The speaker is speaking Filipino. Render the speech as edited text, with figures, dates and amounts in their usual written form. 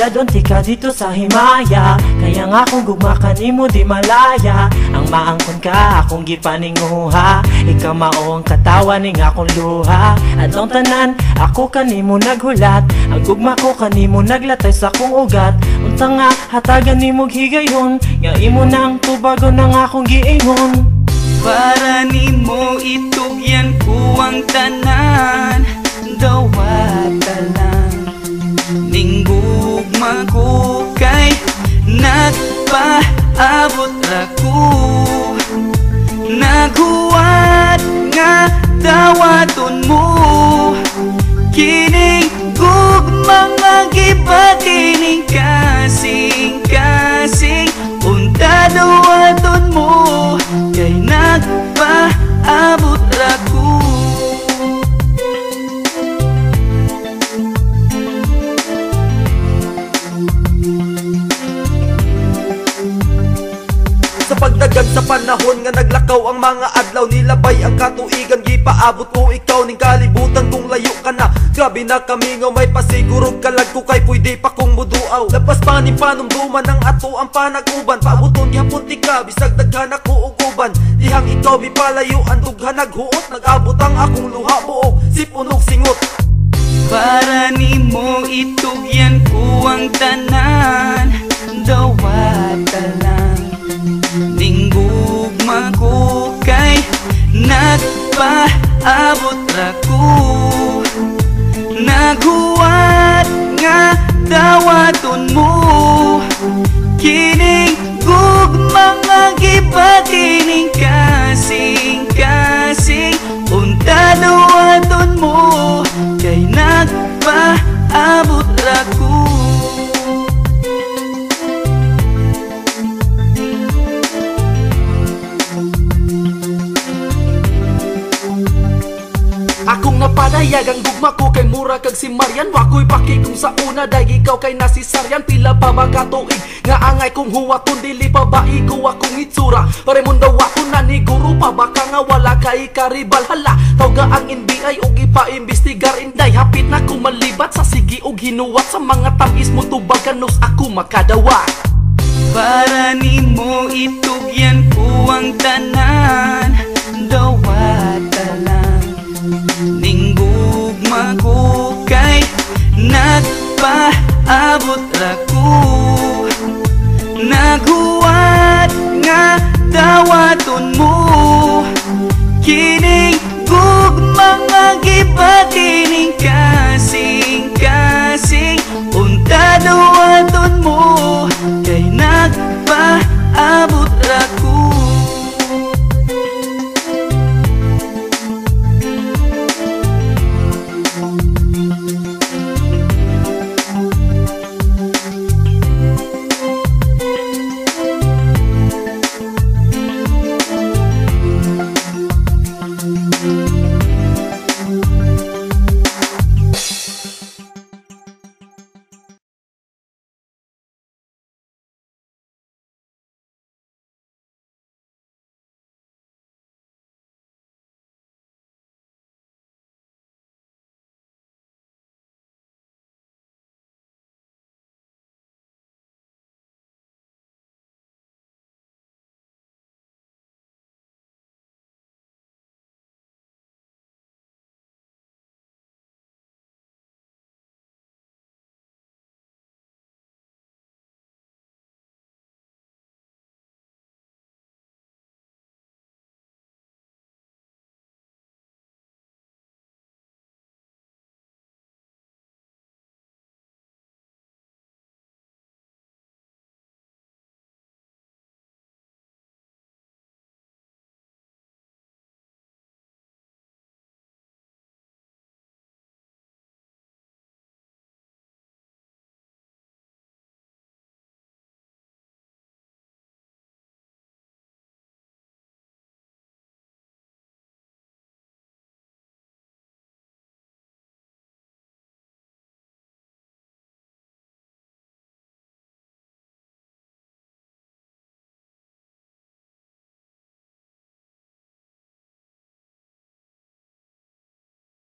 Tulad unti ka dito sa Himaya, kaya nga kung gugma ka nimo di malaya. Ang maangkon ka akong gipaninguha, ikaw mao ang katawan ning akong luha. Adlong tanan ako kanimo naghulat, ang gugma ko kanimo naglatay sa akong ugat. Unta nga hatagan nimo higayon, nga imo nang tubago nang akong giingon. Para nimo itugyan ko ang tanan, dawata lang ning gugma ko kay nagpaabot ra ko. Naghuwat nga dawaton mo, kining gugma nga gipakining kasing-kasing. Unta dawaton mo kay nagpaabot ra ko. Sa pagdagag sa panahon nga naglakaw ang mga adlaw, nilabay ang katuigan, gipaabot ko ikaw ning kalibutan kung layo ka na. Grabe na kami nga may pasigurog kalag ko kay pwede pa kong muduaw. Lapas pa ning panumduman ang ato ang panag-uban, paabuton gihapon ti ka bisag daghan ako og uban. Dihang ikaw mipalayuan dughan naghuot, nag-abot ang akong luha buok sipunog singot. Para nimo itugyan ko ang tanan, dawata lang ning gugma ko kay nagpaabot ra ko. Naghuwat nga dawaton mo, kining gugma nga gipakining kasing-kasing. Unta dawaton mo kay nagpaabot ra ko. Akong napadayag ang gugma ko kay mura kag si Marian. Wako'y paki kung sa una day ikaw kay nasisaryan. Pila pa ba katuig nga angay kong huwaton, dili pa ba igo akong itsura. Pare mong daw ako naniguro pa baka nga wala kay karibal. Hala tawga ang NBI og ipa-imbestigar inday. Hapit na ko malibat sa sigi og hinuwat, sa mga tamis mo tubaganos ako makadawa. Para nimo itugyan ko ang tanan, dawata lang ning gugma ko kay nagpaabot ra ko.